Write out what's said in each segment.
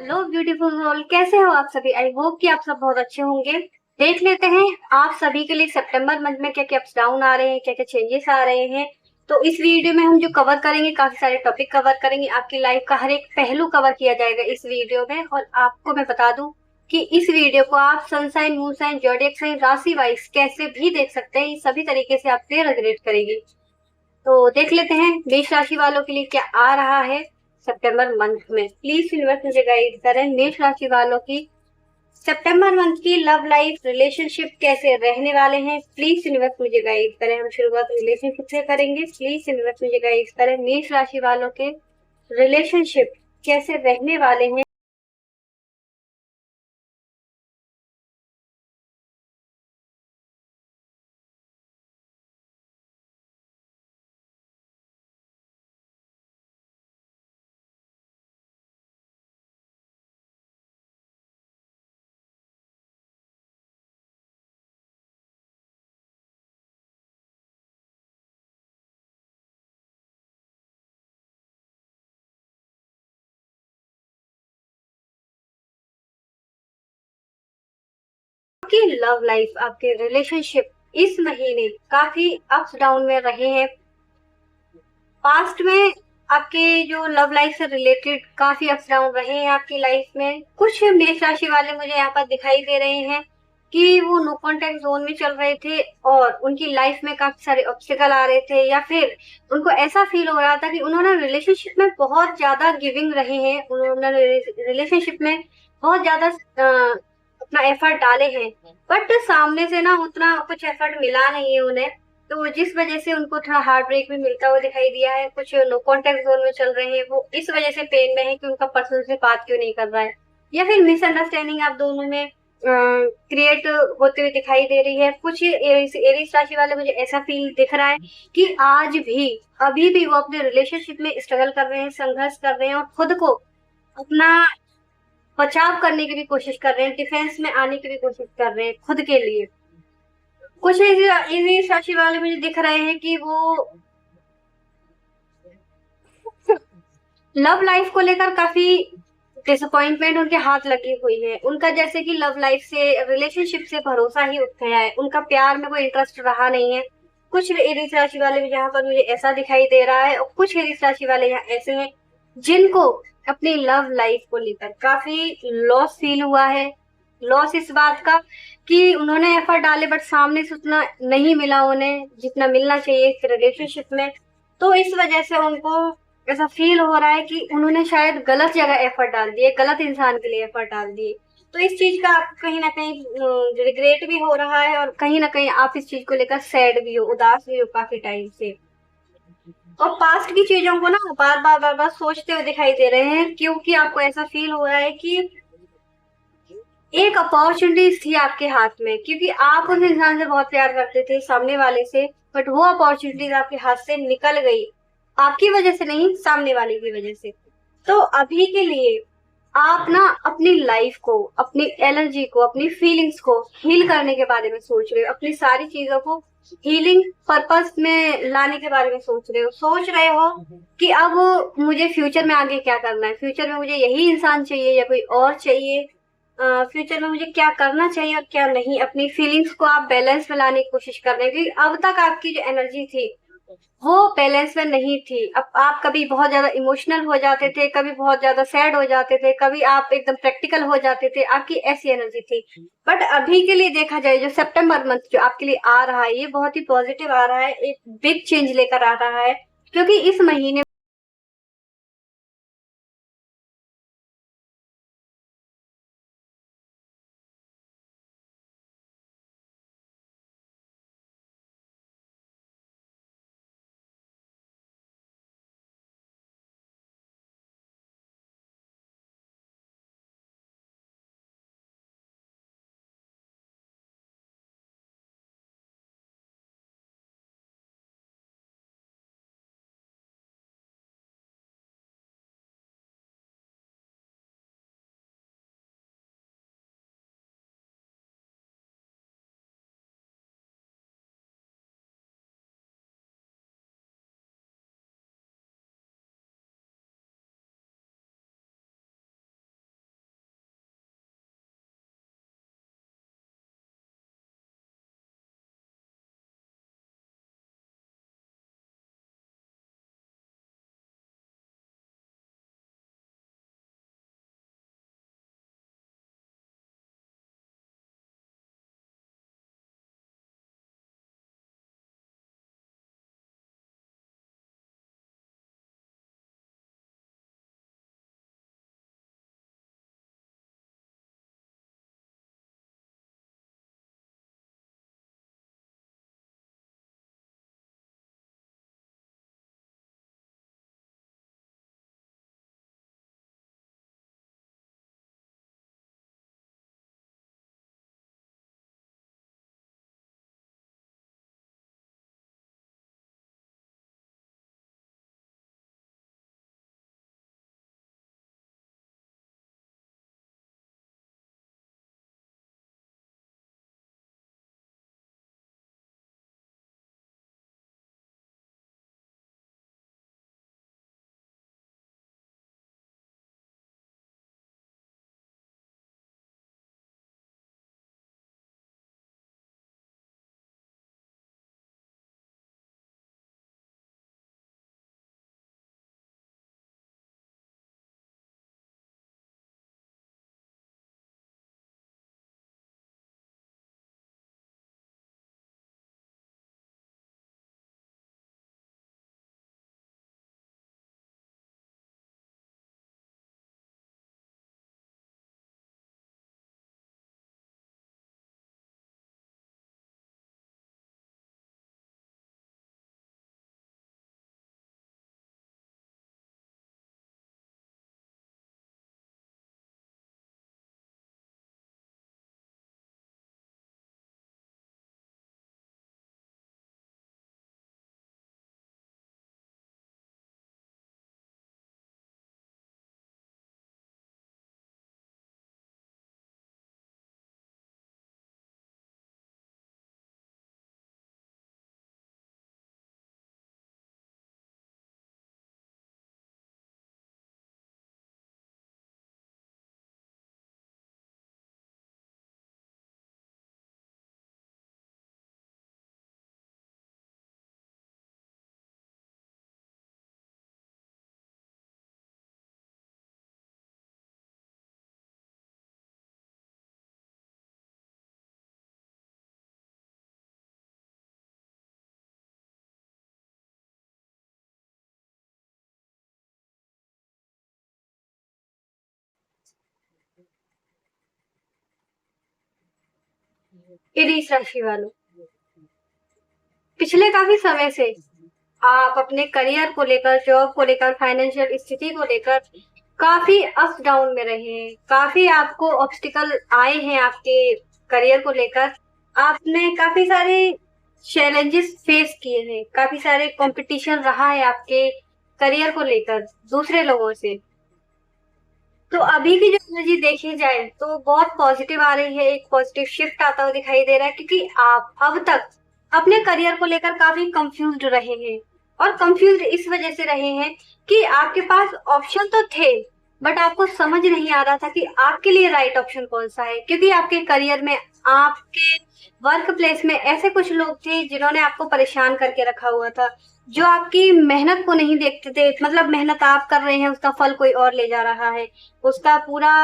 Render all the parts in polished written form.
Hello beautiful world, कैसे हो आप सभी। आई होप कि आप सब बहुत अच्छे होंगे। देख लेते हैं आप सभी के लिए सितंबर मंथ में क्या क्या अप्स डाउन आ रहे हैं, क्या क्या चेंजेस आ रहे हैं। तो इस वीडियो में हम जो कवर करेंगे, काफी सारे टॉपिक कवर करेंगे, आपकी लाइफ का हर एक पहलू कवर किया जाएगा इस वीडियो में। और आपको मैं बता दूं कि इस वीडियो को आप sun sign, moon sign, zodiac sign, राशि वाइज कैसे भी देख सकते हैं। ये सभी तरीके से आप क्लियर रेगुलेट करेंगे। तो देख लेते हैं मेष राशि वालों के लिए क्या आ रहा है सितंबर मंथ में। प्लीज यूनिवर्स मुझे गाइड करें मेष राशि वालों की सितंबर मंथ की लव लाइफ, रिलेशनशिप कैसे रहने वाले हैं। प्लीज यूनिवर्स मुझे गाइड करें। हम शुरुआत रिलेशनशिप से करेंगे। प्लीज यूनिवर्स मुझे गाइड करें मेष राशि वालों के रिलेशनशिप कैसे रहने वाले हैं। आपकी लव लाइफ, आपके रिलेशनशिप इस महीने काफी अप्स डाउन में रहे हैं। पास्ट में आपके जो लव लाइफ से रिलेटेड काफी अप्स डाउन रहे हैं आपकी लाइफ में। कुछ मेष राशि वाले मुझे यहाँ पर दिखाई दे रहे हैं कि वो नो कांटेक्ट जोन में चल रहे थे और उनकी लाइफ में काफी सारे ऑब्स्टिकल आ रहे थे, या फिर उनको ऐसा फील हो रहा था कि उन्होंने रिलेशनशिप में बहुत ज्यादा गिविंग रहे हैं, उन्होंने रिलेशनशिप में बहुत ज्यादा अपना एफर्ट डाले हैं, बट सामने से ना उतना कुछ एफर्ट मिला नहीं है उन्हें। तो जिस वजह से उनको थोड़ा हार्ट ब्रेक भी मिलता हुआ दिखाई दिया है। कुछ नो कॉन्टेक्ट जोन में चल रहे हैं, वो इस वजह से पेन में है कि उनका पर्सन से बात क्यों नहीं कर रहा है, या फिर मिसअंडरस्टैंडिंग आप दोनों में क्रिएट होते हुए दिखाई दे रही है। कुछ एरीज राशि वाले मुझे ऐसा फील दिख रहा है कि आज भी अभी भी वो अपने रिलेशनशिप में स्ट्रगल कर रहे हैं, संघर्ष कर रहे हैं और खुद को अपना बचाव करने की भी कोशिश कर रहे हैं, डिफेंस में आने की भी कोशिश कर रहे हैं खुद के लिए। कुछ एरीज राशि वाले मुझे दिख रहे हैं कि वो लव लाइफ को लेकर काफी डिसअपॉइंटमेंट उनके हाथ लगी हुई है। उनका जैसे कि लव लाइफ से, रिलेशनशिप से भरोसा ही उठ गया है, उनका प्यार में कोई इंटरेस्ट रहा नहीं है। कुछ एरीज राशि वाले भी यहाँ पर मुझे ऐसा दिखाई दे रहा है, और कुछ एरीज राशि वाले यहाँ ऐसे हैं जिनको अपनी लव लाइफ को लेकर काफी लॉस फील हुआ है। लॉस इस बात का कि उन्होंने एफर्ट डाले बट सामने से उतना नहीं मिला उन्हें जितना मिलना चाहिए इस रिलेशनशिप में। तो इस वजह से उनको ऐसा फील हो रहा है कि उन्होंने शायद गलत जगह एफर्ट डाल दिए, गलत इंसान के लिए एफर्ट डाल दिए। तो इस चीज का आपको कहीं ना कहीं रिग्रेट भी हो रहा है, और कहीं ना कहीं आप इस चीज को लेकर सैड भी हो, उदास भी हो काफी टाइम से। और पास्ट की चीजों को ना बार बार सोचते हुए दिखाई दे रहे हैं, क्योंकि आपको ऐसा फील हो रहा है कि एक अपॉर्चुनिटी थी आपके हाथ में, क्योंकि आप उस इंसान से बहुत प्यार करते थे, सामने वाले से, बट वो अपॉर्चुनिटीज आपके हाथ से निकल गई। आपकी वजह से नहीं, सामने वाले की वजह से। तो अभी के लिए आप ना अपनी लाइफ को, अपनी एनर्जी को, अपनी फीलिंग्स को हील करने के बारे में सोच रहे हो, अपनी सारी चीजों को हीलिंग पर्पस में लाने के बारे में सोच रहे हो कि अब मुझे फ्यूचर में आगे क्या करना है, फ्यूचर में मुझे यही इंसान चाहिए या कोई और चाहिए, फ्यूचर में मुझे क्या करना चाहिए और क्या नहीं। अपनी फीलिंग्स को आप बैलेंस में लाने की कोशिश कर रहे हैं, क्योंकि अब तक आपकी जो एनर्जी थी वो बैलेंस में नहीं थी। अब आप कभी बहुत ज्यादा इमोशनल हो जाते थे, कभी बहुत ज्यादा सैड हो जाते थे, कभी आप एकदम प्रैक्टिकल हो जाते थे, आपकी ऐसी एनर्जी थी। बट अभी के लिए देखा जाए, जो सितंबर मंथ जो आपके लिए आ रहा है, ये बहुत ही पॉजिटिव आ रहा है, एक बिग चेंज लेकर आ रहा है। क्योंकि इस महीने इरिस राशि वालों, पिछले काफी समय से आप अपने करियर को लेकर, जॉब को लेकर, फाइनेंशियल स्थिति को लेकर काफी अप डाउन में रहे हैं। काफी आपको ऑब्स्टिकल आए हैं आपके करियर को लेकर। आपने काफी सारे चैलेंजेस फेस किए हैं, काफी सारे कंपटीशन रहा है आपके करियर को लेकर दूसरे लोगों से। तो अभी की जो एनर्जी देखी जाए तो बहुत पॉजिटिव आ रही है, एक पॉजिटिव शिफ्ट आता हुआ दिखाई दे रहा है, क्योंकि आप अब तक अपने करियर को लेकर काफी कंफ्यूज्ड रहे हैं। और कंफ्यूज्ड इस वजह से रहे हैं कि आपके पास ऑप्शन तो थे, बट आपको समझ नहीं आ रहा था कि आपके लिए राइट ऑप्शन कौन सा है। क्योंकि आपके करियर में, आपके वर्क प्लेस में ऐसे कुछ लोग थे जिन्होंने आपको परेशान करके रखा हुआ था, जो आपकी मेहनत को नहीं देखते थे। मतलब मेहनत आप कर रहे हैं, उसका फल कोई और ले जा रहा है, उसका पूरा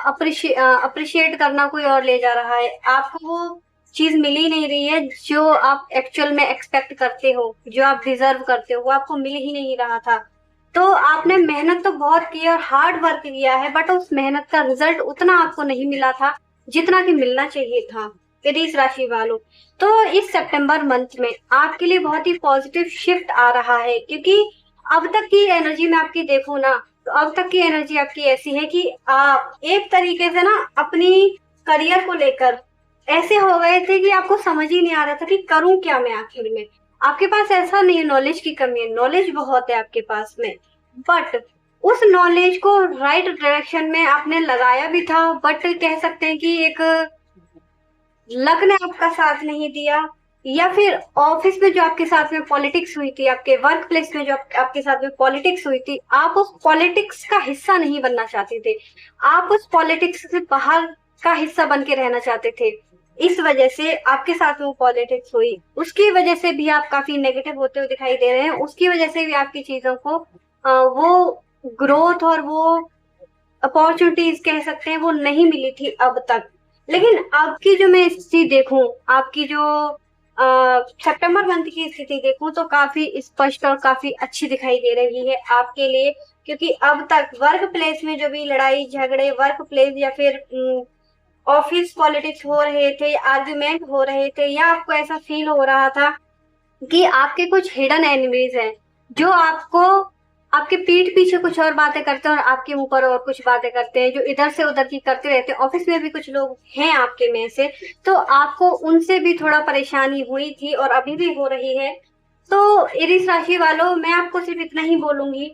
अप्रिशिएट करना कोई और ले जा रहा है। आपको वो चीज मिल ही नहीं रही है जो आप एक्चुअल में एक्सपेक्ट करते हो, जो आप डिजर्व करते हो, वो आपको मिल ही नहीं रहा था। तो आपने मेहनत तो बहुत की और हार्ड वर्क किया है, बट उस मेहनत का रिजल्ट उतना आपको नहीं मिला था जितना कि मिलना चाहिए था। मेष राशि वालों, तो इस सितंबर मंथ में आपके लिए बहुत ही पॉजिटिव शिफ्ट आ रहा है, क्योंकि अब तक की एनर्जी में आपकी देखो ना, तो अब तक की एनर्जी आपकी ऐसी है कि आप एक तरीके से ना अपनी करियर को लेकर ऐसे हो गए थे कि आपको समझ ही नहीं आ रहा था कि करूं क्या मैं आखिर में। आपके पास ऐसा नहीं है, नॉलेज की कमी है, नॉलेज बहुत है आपके पास में, बट उस नॉलेज को राइट डायरेक्शन में आपने लगाया भी था, बट कह सकते हैं कि एक लक ने आपका साथ नहीं दिया, या फिर ऑफिस में जो आपके साथ में पॉलिटिक्स हुई थी, आपके वर्क प्लेस में जो आपके साथ में पॉलिटिक्स हुई थी, आप उस पॉलिटिक्स का हिस्सा नहीं बनना चाहते थे। आप उस पॉलिटिक्स से बाहर का हिस्सा बन के रहना चाहते थे। इस वजह से आपके साथ में वो पॉलिटिक्स हुई, उसकी वजह से भी आप काफी नेगेटिव होते हुए दिखाई दे रहे हैं। उसकी वजह से भी आपकी चीजों को वो ग्रोथ और वो अपॉर्चुनिटीज कह सकते हैं वो नहीं मिली थी अब तक। लेकिन आपकी जो मैं स्थिति देखूं, आपकी जो सितंबर मंथ की स्थिति देखूं, तो काफी स्पष्ट और काफी अच्छी दिखाई दे रही है आपके लिए। क्योंकि अब तक वर्क प्लेस में जो भी लड़ाई झगड़े, वर्क प्लेस या फिर ऑफिस पॉलिटिक्स हो रहे थे, आर्ग्यूमेंट हो रहे थे, या आपको ऐसा फील हो रहा था कि आपके कुछ हिडन एनिमीज हैं जो आपको आपके पीठ पीछे कुछ और बातें करते हैं और आपके ऊपर और कुछ बातें करते हैं, जो इधर से उधर की करते रहते हैं। ऑफिस में भी कुछ लोग हैं आपके में से, तो आपको उनसे भी थोड़ा परेशानी हुई थी और अभी भी हो रही है। तो इरिस राशि वालों, मैं आपको सिर्फ इतना ही बोलूंगी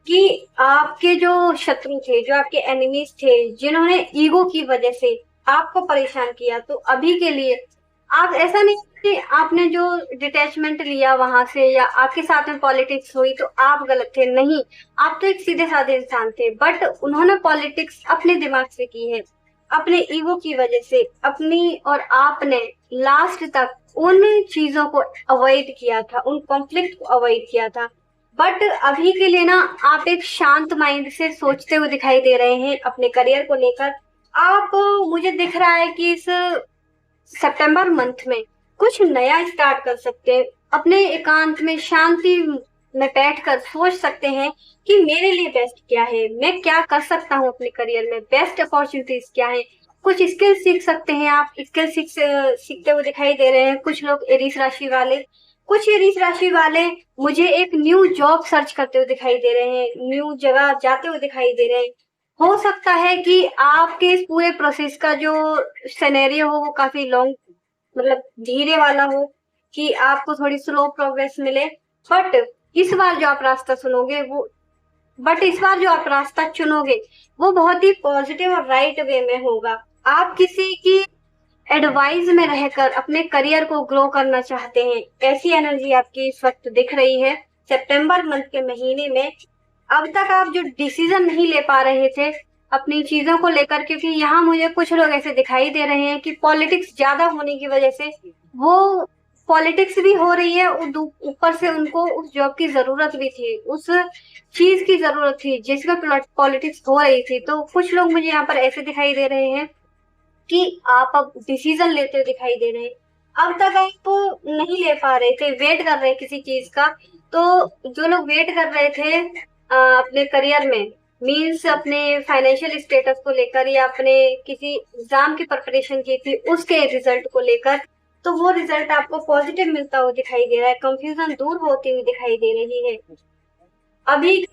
कि आपके जो शत्रु थे, जो आपके एनिमीज थे, जिन्होंने ईगो की वजह से आपको परेशान किया, तो अभी के लिए आप ऐसा नहीं कि आपने जो डिटैचमेंट लिया वहां से, या आपके साथ में पॉलिटिक्स हुई तो आप गलत थे, नहीं। आप तो एक सीधे साधे इंसान थे, बट उन्होंने पॉलिटिक्स अपने दिमाग से की है, अपने ईगो की वजह से अपनी, और आपने लास्ट तक उन चीजों को अवॉइड किया था, उन कॉन्फ्लिक्ट को अवॉइड किया था। बट अभी के लिए ना आप एक शांत माइंड से सोचते हुए दिखाई दे रहे हैं अपने करियर को लेकर। आप, मुझे दिख रहा है कि इस सितंबर मंथ में कुछ नया स्टार्ट कर सकते हैं। अपने एकांत में शांति में बैठकर सोच सकते हैं कि मेरे लिए बेस्ट क्या है, मैं क्या कर सकता हूँ अपने करियर में, बेस्ट अपॉर्चुनिटीज क्या है। कुछ स्किल सीख सकते हैं आप, स्किल सीखते हुए दिखाई दे रहे हैं कुछ लोग एरीस राशि वाले। कुछ एरीस राशि वाले मुझे एक न्यू जॉब सर्च करते हुए दिखाई दे रहे हैं, न्यू जगह जाते हुए दिखाई दे रहे हैं। हो सकता है कि आपके इस पूरे प्रोसेस का जो सिनेरियो हो वो काफी लॉन्ग, मतलब धीरे वाला हो, कि आपको थोड़ी स्लो प्रोग्रेस मिले। बट इस बार जो आप रास्ता सुनोगे वो बट इस बार जो आप रास्ता चुनोगे वो बहुत ही पॉजिटिव और राइट वे में होगा। आप किसी की एडवाइस में रहकर अपने करियर को ग्रो करना चाहते हैं, ऐसी एनर्जी आपकी इस वक्त दिख रही है सितंबर मंथ के महीने में। अब तक आप जो डिसीजन नहीं ले पा रहे थे अपनी चीजों को लेकर, क्योंकि यहाँ मुझे कुछ लोग ऐसे दिखाई दे रहे हैं कि पॉलिटिक्स ज्यादा होने की वजह से वो पॉलिटिक्स भी हो रही है, ऊपर से उनको उस जॉब की जरूरत भी थी, उस चीज की जरूरत थी जिसमें पॉलिटिक्स हो रही थी। तो कुछ लोग मुझे यहाँ पर ऐसे दिखाई दे रहे हैं कि आप अब डिसीजन लेते हुए दिखाई दे रहे हैं। अब तक आप नहीं ले पा रहे थे, वेट कर रहे किसी चीज का। तो जो लोग वेट कर रहे थे अपने करियर में, मीन्स अपने फाइनेंशियल स्टेटस को लेकर या अपने किसी एग्जाम की प्रिपरेशन की थी उसके रिजल्ट को लेकर, तो वो रिजल्ट आपको पॉजिटिव मिलता हुआ दिखाई दे रहा है, कंफ्यूजन दूर होती हुई दिखाई दे रही है। अभी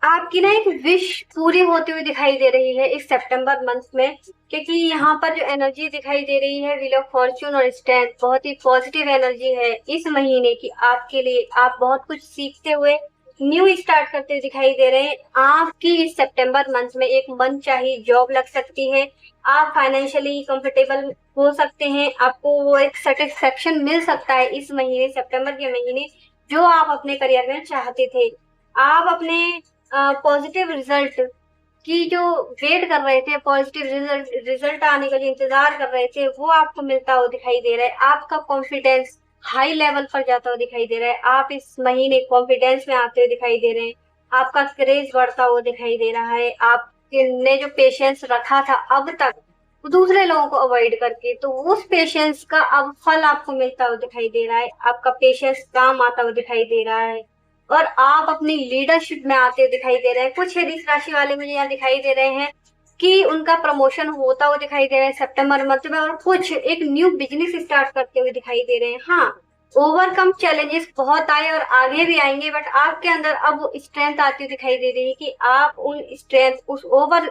आपकी ना एक विश पूरी होती हुई दिखाई दे रही है इस सितंबर मंथ में, क्योंकि यहाँ पर जो एनर्जी दिखाई दे रही है व्हील ऑफ फॉर्च्यून और स्ट्रेंथ, बहुत ही पॉजिटिव एनर्जी है इस महीने की आपके लिए। आप बहुत कुछ सीखते हुए न्यू स्टार्ट करते हुए दिखाई दे रहे हैं। आपकी इस सितंबर मंथ में एक मन चाही जॉब लग सकती है, आप फाइनेंशियली कंफर्टेबल हो सकते हैं, आपको वो एक सेटिस्फेक्शन मिल सकता है इस महीने, सितंबर के महीने, जो आप अपने करियर में चाहते थे। आप अपने पॉजिटिव रिजल्ट की जो वेट कर रहे थे, पॉजिटिव रिजल्ट रिजल्ट आने का जो इंतजार कर रहे थे, वो आपको मिलता हुआ दिखाई दे रहा है। आपका कॉन्फिडेंस हाई लेवल पर जाता हुआ दिखाई दे रहा है, आप इस महीने कॉन्फिडेंस में आते हुए दिखाई दे रहे हैं, आपका क्रेज बढ़ता हुआ दिखाई दे रहा है। आपने जो पेशेंस रखा था अब तक दूसरे लोगों को अवॉइड करके, तो उस पेशेंस का अब फल आपको मिलता हुआ दिखाई दे रहा है, आपका पेशेंस काम आता हुआ दिखाई दे रहा है, और आप अपनी लीडरशिप में आते हुए दिखाई दे रहे हैं। कुछ यदि इस राशि वाले मुझे यहाँ दिखाई दे रहे हैं कि उनका प्रमोशन होता हुआ दिखाई दे रहा है सितंबर मंथ में, और कुछ एक न्यू बिजनेस स्टार्ट करते हुए दिखाई दे रहे हैं। हाँ, ओवरकम चैलेंजेस बहुत आए और आगे भी आएंगे, बट आपके अंदर अब स्ट्रेंथ आती हुई दिखाई दे रही है कि आप उन स्ट्रेंथ, उस ओवर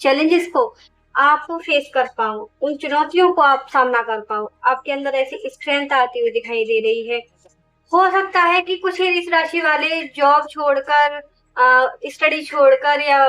चैलेंजेस को आप फेस कर पाओ, उन चुनौतियों को आप सामना कर पाओ, आपके अंदर ऐसी स्ट्रेंथ आती हुई दिखाई दे रही है। हो सकता है कि कुछ ही इस राशि वाले जॉब छोड़कर, स्टडी छोड़कर, या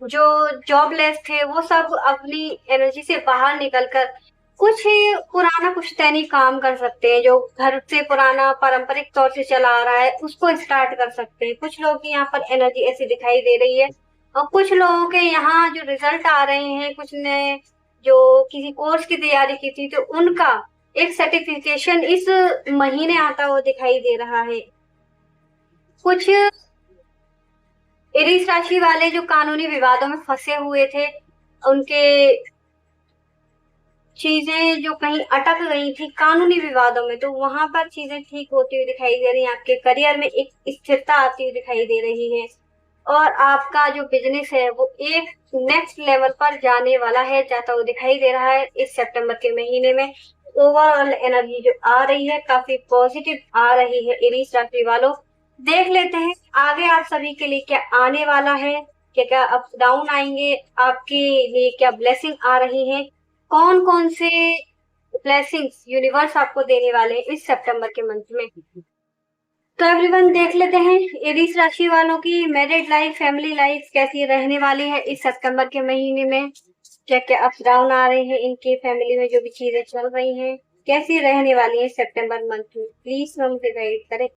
जो जॉबलेस थे वो सब अपनी एनर्जी से बाहर निकलकर कुछ ही पुराना पुश्तैनी काम कर सकते हैं, जो घर से पुराना पारंपरिक तौर से चला आ रहा है उसको स्टार्ट कर सकते हैं। कुछ लोगों की यहाँ पर एनर्जी ऐसी दिखाई दे रही है, और कुछ लोगों के यहाँ जो रिजल्ट आ रहे हैं, कुछ ने जो किसी कोर्स की तैयारी की थी तो उनका एक सर्टिफिकेशन इस महीने आता हुआ दिखाई दे रहा है। कुछ एरीस राशि वाले जो कानूनी विवादों में फंसे हुए थे, उनके चीजें जो कहीं अटक गई थी कानूनी विवादों में, तो वहां पर चीजें ठीक होती हुई दिखाई दे रही हैं, आपके करियर में एक स्थिरता आती हुई दिखाई दे रही है, और आपका जो बिजनेस है वो एक नेक्स्ट लेवल पर जाने वाला है, जाता हुआ दिखाई दे रहा है इस सितंबर के महीने में। ओवरऑल एनर्जी जो आ रही है काफी पॉजिटिव आ रही है एरीस राशि वालों। देख लेते हैं आगे आप सभी के लिए क्या आने वाला है, क्या क्या अप डाउन आएंगे, आपके लिए क्या ब्लेसिंग आ रही है, कौन कौन से ब्लेसिंग्स यूनिवर्स आपको देने वाले हैं इस सितंबर के मंथ में। तो एवरीवन देख लेते हैं एरीस राशि वालों की मैरिड लाइफ, फैमिली लाइफ कैसी रहने वाली है इस सितंबर के महीने में, क्या क्या अप डाउन आ रहे हैं, इनके फैमिली में जो भी चीजें चल रही हैं कैसी रहने वाली है सितंबर मंथ में, प्लीज हमसे गाइड करें।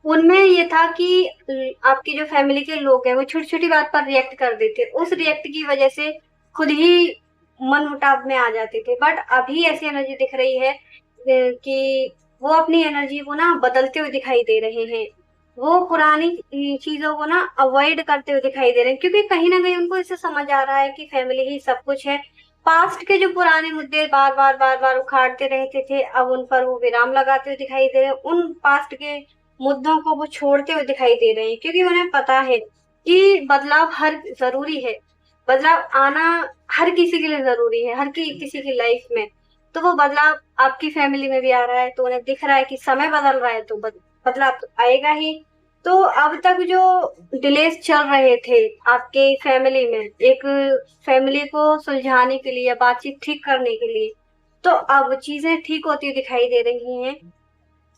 उनमें ये था कि आपकी जो फैमिली के लोग हैं वो छोटी छोटी बात पर रिएक्ट कर देते, उस रिएक्ट की वजह से खुद ही मन मुटाव में आ जाते थे। बट अभी ऐसी एनर्जी दिख रही है कि वो अपनी एनर्जी को ना बदलते हुए दिखाई दे रहे हैं, वो पुरानी चीजों को ना अवॉइड करते हुए दिखाई दे रहे हैं, क्योंकि कहीं ना कहीं उनको इससे समझ आ रहा है कि फैमिली ही सब कुछ है। पास्ट के जो पुराने मुद्दे बार बार उखाड़ते रहते थे, अब उन पर वो विराम लगाते हुए दिखाई दे रहे हैं, उन पास्ट के मुद्दों को वो छोड़ते हुए दिखाई दे रहे हैं, क्योंकि उन्हें पता है कि बदलाव हर जरूरी है, बदलाव आना हर किसी के लिए जरूरी है, किसी की लाइफ में। तो वो बदलाव आपकी फैमिली में भी आ रहा है, तो उन्हें दिख रहा है कि समय बदल रहा है, तो बदलाव तो आएगा ही। तो अब तक जो डिलेस चल रहे थे आपके फैमिली में, एक फैमिली को सुलझाने के लिए या बातचीत ठीक करने के लिए, तो अब चीजें ठीक होती दिखाई दे रही हैं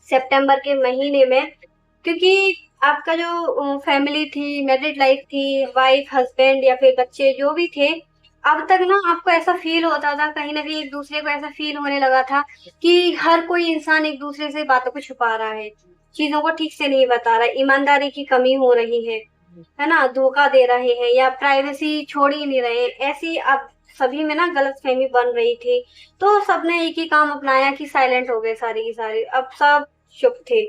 सितंबर के महीने में। क्योंकि आपका जो फैमिली थी, मैरिड लाइफ थी, वाइफ हस्बैंड या फिर बच्चे जो भी थे, अब तक ना आपको ऐसा फील होता था, कहीं ना कहीं एक दूसरे को ऐसा फील होने लगा था कि हर कोई इंसान एक दूसरे से बातों को छुपा रहा है, चीजों को ठीक से नहीं बता रहा, ईमानदारी की कमी हो रही है ना, धोखा दे रहे हैं या प्राइवेसी छोड़ ही नहीं रहे, ऐसी अब सभी में ना गलतफहमी बन रही थी। तो सबने एक ही काम अपनाया कि साइलेंट हो गए सारे की सारे, अब सब चुप थे।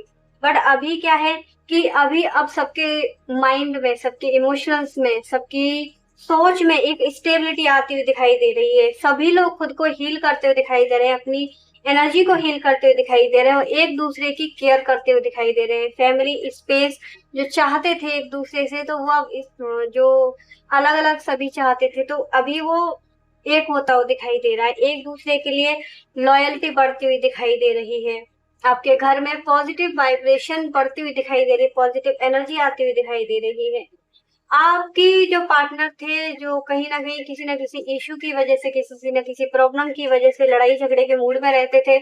बट अभी क्या है कि अभी अब सबके माइंड में, सबके इमोशंस में, सबकी सोच में एक स्टेबिलिटी आती हुई दिखाई दे रही है, सभी लोग खुद को हील करते हुए दिखाई दे रहे हैं, अपनी एनर्जी को हील करते हुए दिखाई दे रहे हैं और एक दूसरे की केयर करते हुए दिखाई दे रहे हैं। फैमिली स्पेस जो चाहते थे एक दूसरे से, तो वो अब जो अलग अलग सभी चाहते थे, तो अभी वो एक होता हुआ दिखाई दे रहा है, एक दूसरे के लिए लॉयल्टी बढ़ती हुई दिखाई दे रही है। आपके घर में पॉजिटिव वाइब्रेशन बढ़ती हुई दिखाई दे रही है, पॉजिटिव एनर्जी आती हुई दिखाई दे रही है। आपकी जो पार्टनर थे, जो कहीं ना कहीं किसी न किसी इशू की वजह से, किसी न किसी प्रॉब्लम की वजह से लड़ाई झगड़े के मूड में रहते थे,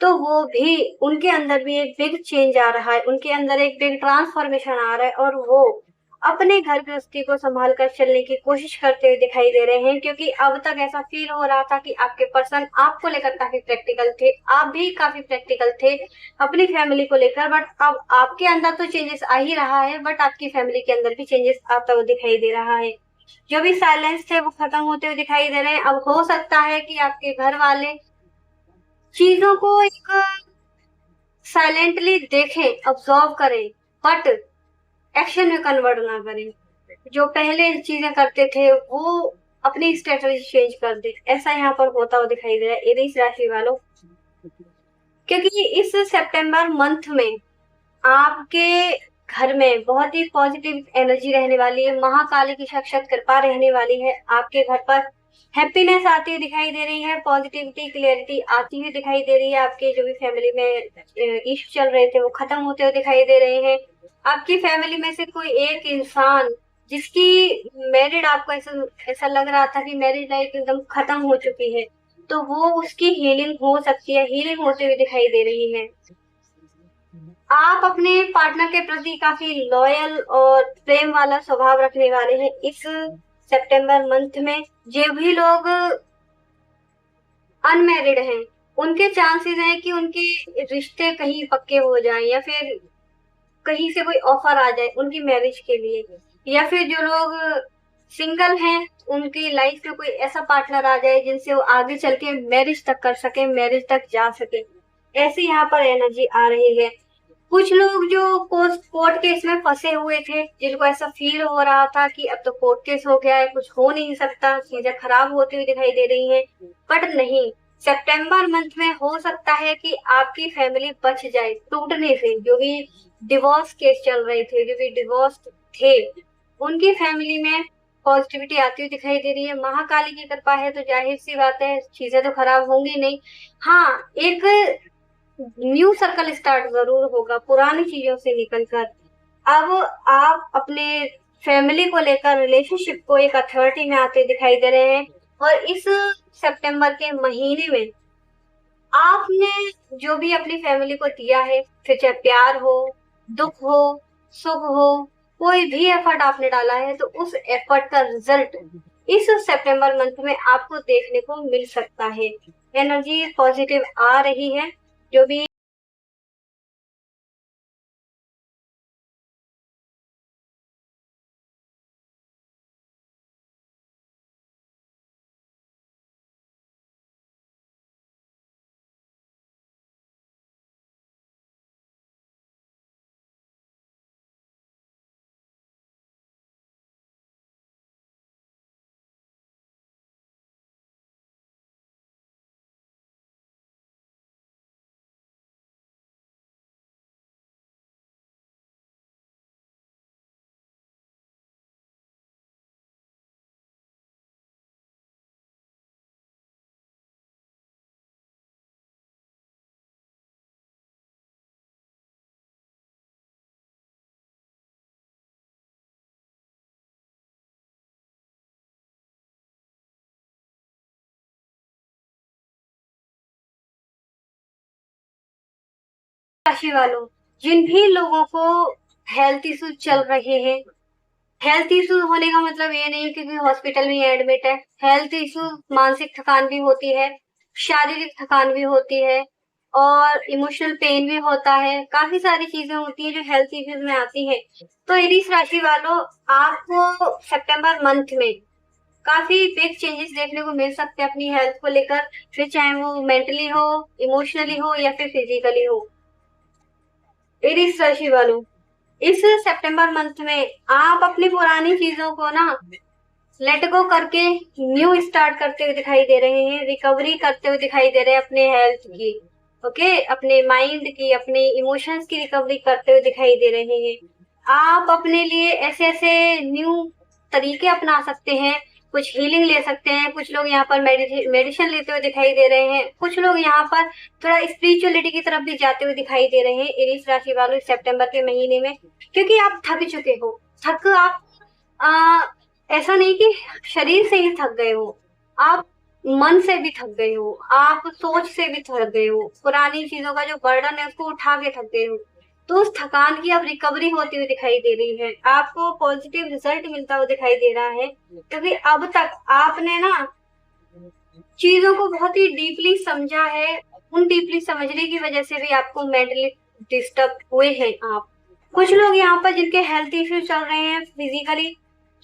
तो वो भी, उनके अंदर भी एक बिग चेंज आ रहा है, उनके अंदर एक बिग ट्रांसफॉर्मेशन आ रहा है और वो अपने घर गृहस्थी को संभाल कर चलने की कोशिश करते हुए दिखाई दे रहे हैं। क्योंकि अब तक ऐसा फील हो रहा था कि आपके पर्सन आपको लेकर काफी प्रैक्टिकल थे, आप भी काफी प्रैक्टिकल थे अपनी फैमिली को लेकर, बट अब आपके अंदर तो चेंजेस आ ही रहा है, बट आपकी फैमिली के अंदर भी चेंजेस आता हुआ दिखाई दे रहा है। जो भी साइलेंस थे वो खत्म होते हुए दिखाई दे रहे हैं। अब हो सकता है कि आपके घर वाले चीजों को एक साइलेंटली देखें, ऑब्जर्व करें, बट एक्शन में कन्वर्ट ना करें। जो पहले चीजें करते थे वो अपनी स्ट्रेटजी चेंज कर दे, ऐसा यहाँ पर होता हुआ दिखाई दे रहा है एरीज राशि वालों। क्योंकि इस सितंबर मंथ में आपके घर में बहुत ही पॉजिटिव एनर्जी रहने वाली है, महाकाली की साक्षात कृपा रहने वाली है, आपके घर पर हैप्पीनेस आती हुई दिखाई दे रही है, पॉजिटिविटी क्लियरिटी आती हुई दिखाई दे रही है, आपके जो भी फैमिली में इश्यू चल रहे थे वो खत्म होते हुए दिखाई दे रहे हैं। आपकी फैमिली में से कोई एक इंसान जिसकी मैरिड, आपको ऐसा ऐसा लग रहा था कि मैरिज लाइफ एकदम खत्म हो चुकी है, तो वो उसकी हीलिंग हो सकती है, हीलिंग होते हुए दिखाई दे रही है। आप अपने पार्टनर के प्रति काफी लॉयल और प्रेम वाला स्वभाव रखने वाले हैं इस सितंबर मंथ में। जो भी लोग अनमैरिड हैं, उनके चांसेस हैं कि उनके रिश्ते कहीं पक्के हो जाएं या फिर कहीं से कोई ऑफर आ जाए उनकी मैरिज के लिए, या फिर जो लोग सिंगल हैं उनकी लाइफ में कोई ऐसा पार्टनर आ जाए जिनसे वो आगे चल के मैरिज तक कर सके, मैरिज तक जा सके, ऐसी यहाँ पर एनर्जी आ रही है। कुछ लोग जो कोर्ट केस में फंसे हुए थे, जिनको ऐसा फील हो रहा था कि अब तो कोर्ट केस हो गया है, कुछ हो नहीं सकता, चीजें खराब होती हुई दिखाई दे रही हैं, बट नहीं, सितंबर मंथ में हो सकता है कि आपकी फैमिली बच जाए टूटने से। जो भी डिवोर्स केस चल रहे थे, जो भी डिवोर्स थे, उनकी फैमिली में पॉजिटिविटी आती हुई दिखाई दे रही है। महाकाली की कृपा है तो जाहिर सी बात है चीजें तो खराब होंगी नहीं। हाँ, एक न्यू सर्कल स्टार्ट जरूर होगा पुरानी चीजों से निकलकर। अब आप अपने फैमिली को लेकर रिलेशनशिप को एक अथॉरिटी में आते दिखाई दे रहे हैं, और इस सितंबर के महीने में आपने जो भी अपनी फैमिली को दिया है, फिर चाहे प्यार हो, दुख हो, सुख हो, कोई भी एफर्ट आपने डाला है, तो उस एफर्ट का रिजल्ट इस सितंबर मंथ में आपको देखने को मिल सकता है। एनर्जी पॉजिटिव आ रही है। जो भी राशि वालों, जिन भी लोगों को हेल्थ इश्यू चल रहे हैं, हेल्थ इश्यू होने का मतलब ये नहीं कि कोई हॉस्पिटल में एडमिट है। हेल्थ इश्यू मानसिक थकान भी होती है, शारीरिक थकान भी होती है और इमोशनल पेन भी होता है। काफी सारी चीजें होती हैं जो हेल्थ इश्यूज में आती है। तो एरीज राशि वालों, आपको सितंबर मंथ में काफी बिग चेंजेस देखने को मिल सकते हैं अपनी हेल्थ को लेकर, फिर चाहे वो मेंटली हो, इमोशनली हो या फिर फिजिकली हो। एरीज राशि वालों, इस सितंबर मंथ में आप अपनी पुरानी चीजों को ना लेट गो करके न्यू स्टार्ट करते हुए दिखाई दे रहे हैं, रिकवरी करते हुए दिखाई दे रहे हैं अपने हेल्थ की। ओके, अपने माइंड की, अपने इमोशंस की रिकवरी करते हुए दिखाई दे रहे हैं। आप अपने लिए ऐसे ऐसे न्यू तरीके अपना सकते हैं, कुछ हीलिंग ले सकते हैं। कुछ लोग यहाँ पर मेडिसिन लेते हुए दिखाई दे रहे हैं, कुछ लोग यहाँ पर थोड़ा स्पिरिचुअलिटी की तरफ भी जाते हुए दिखाई दे रहे हैं एरीज राशि वालों इस सितंबर के महीने में। क्योंकि आप थक चुके हो। थक आप आ, ऐसा नहीं कि शरीर से ही थक गए हो, आप मन से भी थक गए हो, आप सोच से भी थक गए हो, पुरानी चीजों का जो बर्डन है उसको उठा के थक गए हो। तो उस थकान की अब रिकवरी होती हुई दिखाई दे रही है, आपको पॉजिटिव रिजल्ट मिलता हुआ दिखाई दे रहा है। क्योंकि अब तक आपने ना चीजों को बहुत ही डीपली समझा है, उन डीपली समझने की वजह से भी आपको मेंटली डिस्टर्ब हुए हैं आप। कुछ लोग यहाँ पर जिनके हेल्थ इश्यू चल रहे हैं फिजिकली,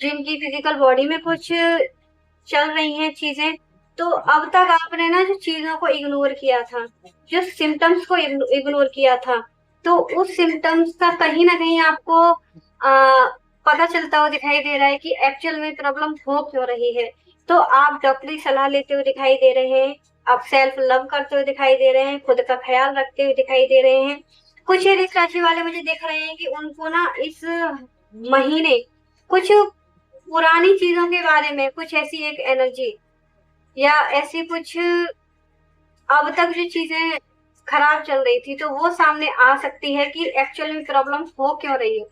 जिनकी फिजिकल बॉडी में कुछ चल रही हैं चीजें, तो अब तक आपने ना जो चीजों को इग्नोर किया था, जो सिम्टम्स को इग्नोर किया था, तो उस सिम्टम्स का कहीं ना कहीं आपको पता चलता हुआ दिखाई दे रहा है कि एक्चुअल में प्रॉब्लम हो क्यों रही है। तो आप डॉक्टरी सलाह लेते हुए दिखाई दे रहे हैं, आप सेल्फ लव करते हुए दिखाई दे रहे हैं, खुद का ख्याल रखते हुए दिखाई दे रहे हैं। कुछ एरीज राशि वाले मुझे देख रहे हैं कि उनको ना इस महीने कुछ पुरानी चीजों के बारे में कुछ ऐसी एक एनर्जी या ऐसी कुछ अब तक जो चीजें खराब चल रही थी, तो वो सामने आ सकती है कि एक्चुअल में प्रॉब्लम हो क्यों रही है।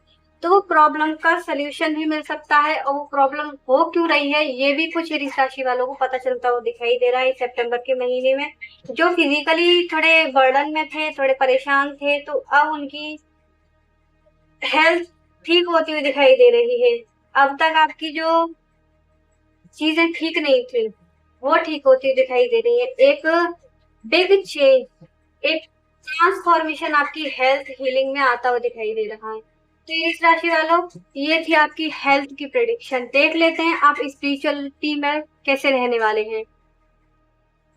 तो वो प्रॉब्लम का सलूशन भी मिल सकता है और वो प्रॉब्लम हो क्यों रही है ये भी कुछ एरीज राशि वालों को पता चलता हुआ दिखाई दे रहा है सितंबर के महीने में। जो फिजिकली थोड़े बर्डन में थे, थोड़े परेशान थे, तो अब उनकी हेल्थ ठीक होती हुई दिखाई दे रही है। अब तक आपकी जो चीजें ठीक नहीं थी वो ठीक होती हुई दिखाई दे रही है। एक बिग चेंज, एक ट्रांसफॉर्मेशन आपकी हेल्थ हीलिंग में आता हुआ दिखाई दे रहा है। तो इस राशि वालों, ये थी आपकी हेल्थ की प्रेडिक्शन। देख लेते हैं आप स्पिरिचुअलिटी में कैसे रहने वाले हैं।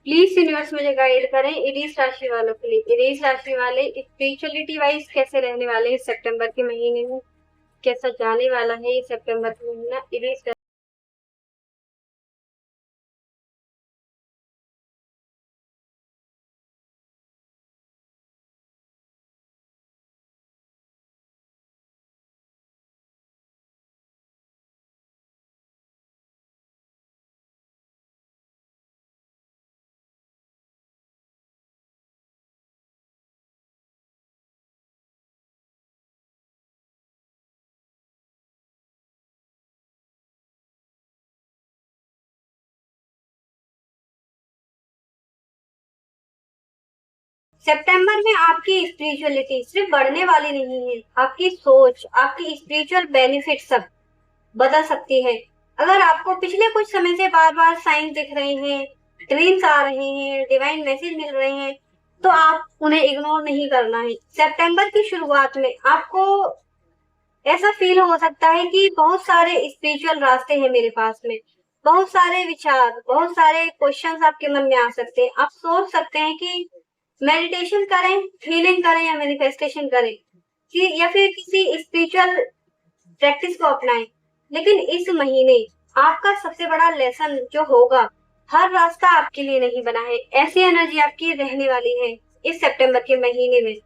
प्लीज यूनिवर्स मुझे गाइड करें इरीज राशि वालों के लिए, इरीज राशि वाले स्पिरिचुअलिटी वाइज कैसे रहने वाले हैं सितंबर के महीने में, कैसा जाने वाला है ये सितंबर का महीना इरीज। सितंबर में आपकी स्पिरिचुअलिटी सिर्फ बढ़ने वाली नहीं है, आपकी सोच, आपकी स्पिरिचुअल बेनिफिट सब बदल सकती है। अगर आपको पिछले कुछ समय से बार बार साइंस दिख रहे हैं, ड्रीम्स आ रहे हैं, डिवाइन मैसेज मिल रहे हैं, तो आप उन्हें इग्नोर नहीं करना है। सितंबर की शुरुआत में आपको ऐसा फील हो सकता है कि बहुत सारे स्पिरिचुअल रास्ते हैं मेरे पास में, बहुत सारे विचार, बहुत सारे क्वेश्चंस आपके मन में आ सकते हैं। आप सोच सकते हैं कि मेडिटेशन करें, हीलिंग करें या मैनिफेस्टेशन करें, कि या फिर किसी स्पिरिचुअल प्रैक्टिस को अपनाएं। लेकिन इस महीने आपका सबसे बड़ा लेसन जो होगा, हर रास्ता आपके लिए नहीं बना है, ऐसी एनर्जी आपकी रहने वाली है इस सितंबर के महीने में।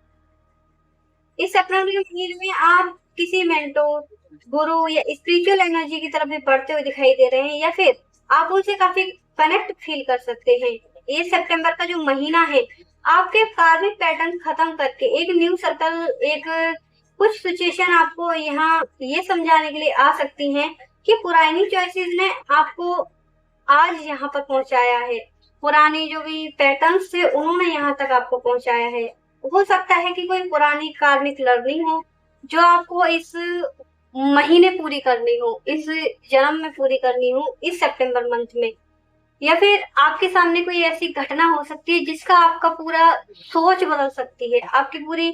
इस सितंबर के महीने में आप किसी मेंटोर, गुरु या स्पिरिचुअल एनर्जी की तरफ भी बढ़ते हुए दिखाई दे रहे हैं, या फिर आप उनसे काफी कनेक्ट फील कर सकते हैं। ये सितंबर का जो महीना है, आपके कार्मिक पैटर्न खत्म करके एक न्यू सर्कल, एक कुछ सिचुएशन आपको यहाँ ये समझाने के लिए आ सकती हैं कि पुरानी चॉइसेस ने आपको आज यहाँ पर पहुंचाया है, पुराने जो भी पैटर्न्स थे उन्होंने यहाँ तक आपको पहुंचाया है। हो सकता है कि कोई पुरानी कार्मिक लर्निंग हो जो आपको इस महीने पूरी करनी हो, इस जन्म में पूरी करनी हो, इस सितंबर मंथ में। या फिर आपके सामने कोई ऐसी घटना हो सकती है जिसका आपका पूरा सोच बदल सकती है, आपकी पूरी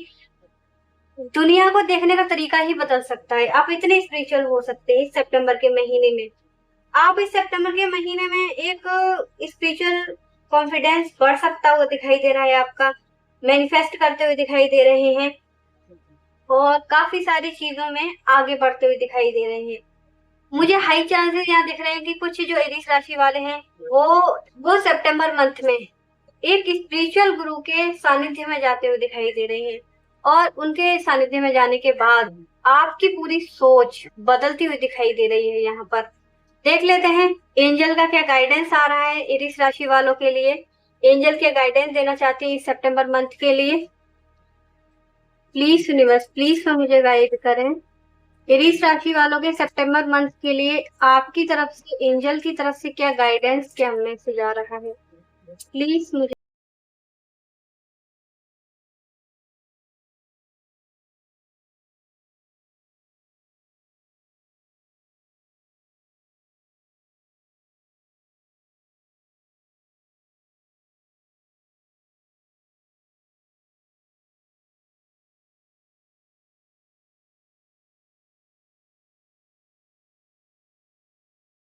दुनिया को देखने का तरीका ही बदल सकता है। आप इतने स्पिरिचुअल हो सकते हैं इस सितंबर के महीने में। आप इस सितंबर के महीने में एक स्पिरिचुअल कॉन्फिडेंस बढ़ सकता हुआ दिखाई दे रहा है आपका, मैनिफेस्ट करते हुए दिखाई दे रहे हैं और काफी सारी चीजों में आगे बढ़ते हुए दिखाई दे रहे हैं। मुझे हाई चांसेस यहाँ दिख रहे हैं कि कुछ जो एरीज राशि वाले हैं वो सितंबर मंथ में एक स्पिरिचुअल गुरु के सानिध्य में जाते हुए दिखाई दे रहे हैं और उनके सानिध्य में जाने के बाद आपकी पूरी सोच बदलती हुई दिखाई दे रही है। यहाँ पर देख लेते हैं एंजल का क्या गाइडेंस आ रहा है एरीज राशि वालों के लिए। एंजल के गाइडेंस देना चाहती है इस सितंबर मंथ के लिए। प्लीज यूनिवर्स, प्लीज तो मुझे गाइड करें। एरीज राशि वालों के सितंबर मंथ के लिए आपकी तरफ से, एंजल की तरफ से क्या गाइडेंस, क्या मैसेज आ रहा है, प्लीज मुझे।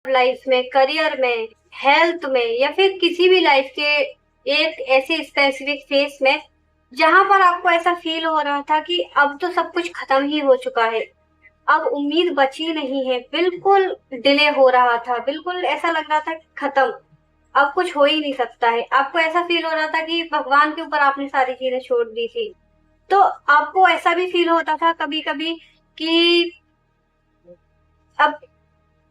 लाइफ में, करियर में, हेल्थ में या फिर किसी भी लाइफ के एक ऐसे स्पेसिफिक फेस में जहां पर आपको ऐसा फील हो रहा था कि अब तो सब कुछ खत्म ही हो चुका है, अब उम्मीद बची नहीं है, बिल्कुल डिले हो रहा था, बिल्कुल ऐसा लग रहा था कि खत्म, अब कुछ हो ही नहीं सकता है। आपको ऐसा फील हो रहा था कि भगवान के ऊपर आपने सारी चीजें छोड़ दी थी। तो आपको ऐसा भी फील होता था कभी कभी कि अब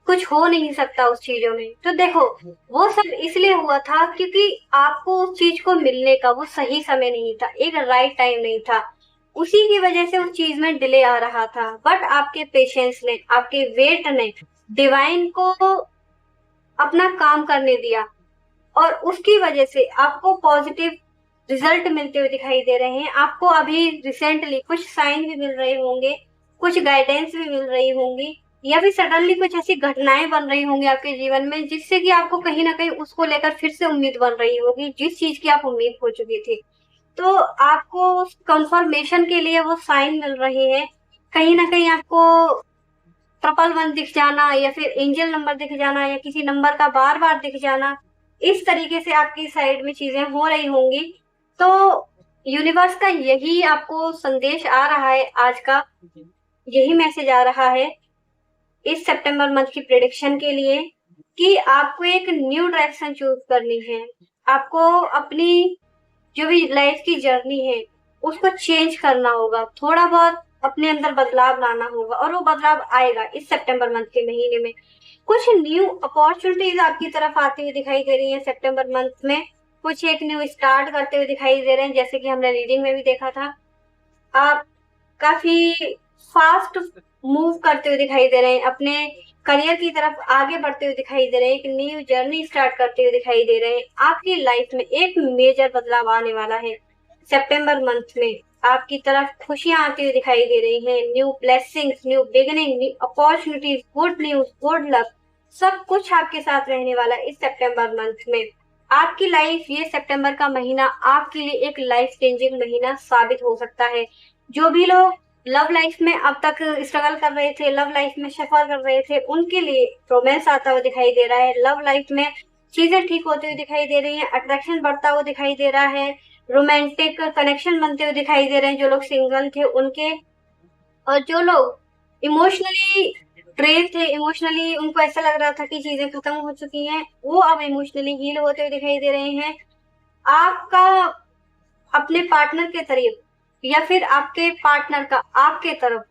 कुछ हो नहीं सकता उस चीजों में। तो देखो, वो सब इसलिए हुआ था क्योंकि आपको उस चीज को मिलने का वो सही समय नहीं था, एक राइट टाइम नहीं था, उसी की वजह से उस चीज में डिले आ रहा था। बट आपके पेशेंस ने, आपके वेट ने डिवाइन को अपना काम करने दिया और उसकी वजह से आपको पॉजिटिव रिजल्ट मिलते हुए दिखाई दे रहे हैं। आपको अभी रिसेंटली कुछ साइन भी मिल रहे होंगे, कुछ गाइडेंस भी मिल रही होंगी, या फिर सडनली कुछ ऐसी घटनाएं बन रही होंगी आपके जीवन में जिससे कि आपको कहीं ना कहीं उसको लेकर फिर से उम्मीद बन रही होगी, जिस चीज की आप उम्मीद हो चुकी थी। तो आपको कंफर्मेशन के लिए वो साइन मिल रहे हैं। कहीं ना कहीं आपको ट्रिपल वन दिख जाना या फिर एंजल नंबर दिख जाना या किसी नंबर का बार बार दिख जाना, इस तरीके से आपकी साइड में चीजें हो रही होंगी। तो यूनिवर्स का यही आपको संदेश आ रहा है, आज का यही मैसेज आ रहा है इस सितंबर मंथ की प्रेडिक्शन के लिए कि आपको एक न्यू डायरेक्शन चूज करनी है। आपको अपनी जो भी लाइफ की जर्नी है उसको चेंज करना होगा, थोड़ा बहुत अपने अंदर बदलाव लाना होगा और वो बदलाव आएगा इस सितंबर मंथ के महीने में। कुछ न्यू अपॉर्चुनिटीज आपकी तरफ आती हुई दिखाई दे रही है सितंबर मंथ में, कुछ एक न्यू स्टार्ट करते हुए दिखाई दे रहे हैं। जैसे कि हमने रीडिंग में भी देखा था, आप काफी फास्ट मूव करते हुए दिखाई दे रहे हैं, अपने करियर की तरफ आगे बढ़ते हुए दिखाई दे रहे हैं, एक न्यू जर्नी स्टार्ट करते हुए दिखाई दे रहे हैं। आपकी लाइफ में एक मेजर बदलाव आने वाला है सितंबर मंथ में। आपकी तरफ खुशियां आती हुई दिखाई दे रही हैं, new blessings, new beginning, new opportunities, good news, good luck, सब कुछ आपके साथ रहने वाला है इस सितंबर मंथ में। आपकी लाइफ, ये सितंबर का महीना आपके लिए एक लाइफ चेंजिंग महीना साबित हो सकता है। जो भी लोग लव लाइफ में अब तक स्ट्रगल कर रहे थे, लव लाइफ में सफर कर रहे थे, उनके लिए रोमांस आता हुआ दिखाई दे रहा है। लव लाइफ में चीजें ठीक होती हुई दिखाई दे रही हैं, अट्रैक्शन बढ़ता हुआ दिखाई दे रहा है, रोमांटिक कनेक्शन बनते हुए दिखाई दे रहे हैं जो लोग सिंगल थे उनके। और जो लोग इमोशनली ड्रेन थे, इमोशनली उनको ऐसा लग रहा था कि चीजें खत्म हो चुकी हैं, वो अब इमोशनली हील होते हुए दिखाई दे रहे हैं। आपका अपने पार्टनर के तरफ या फिर आपके पार्टनर का आपके तरफ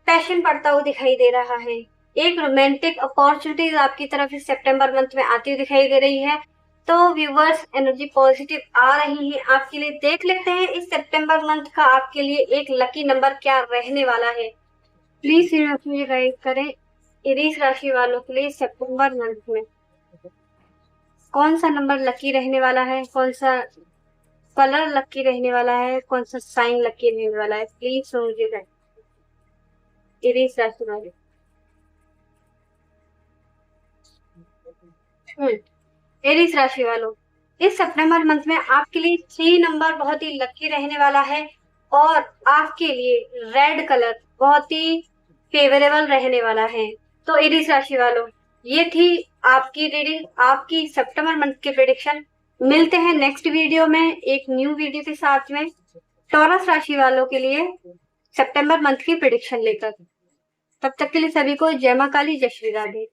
पैशन बढ़ता हुआ दिखाई दे रहा है। एक रोमांटिक अपॉर्चुनिटीज आपकी तरफ इस सितंबर मंथ में आती हुई दिखाई दे रही है। तो व्यूवर्स, एनर्जी पॉजिटिव आ रही है आपके लिए। देख लेते हैं इस सितंबर मंथ का आपके लिए एक लकी नंबर क्या रहने वाला है। प्लीज मुझे गाइड करें एरीज राशि वालों के लिए सितंबर मंथ में कौन सा नंबर लकी रहने वाला है, कौन सा कलर लकी रहने वाला है, कौन सा साइन लकी रहने वाला है, प्लीज मुझे। एरीज राशि वाले। एरीज राशि वालों, इस सितंबर मंथ में आपके लिए 3 नंबर बहुत ही लकी रहने वाला है और आपके लिए रेड कलर बहुत ही फेवरेबल रहने वाला है। तो एरीज राशि वालों, ये थी आपकी रीडिंग, आपकी सितंबर मंथ की प्रेडिक्शन। मिलते हैं नेक्स्ट वीडियो में एक न्यू वीडियो के साथ में टॉरस राशि वालों के लिए सितंबर मंथ की प्रेडिक्शन लेकर। तब तक के लिए सभी को जय मां काली, जय श्री राधे।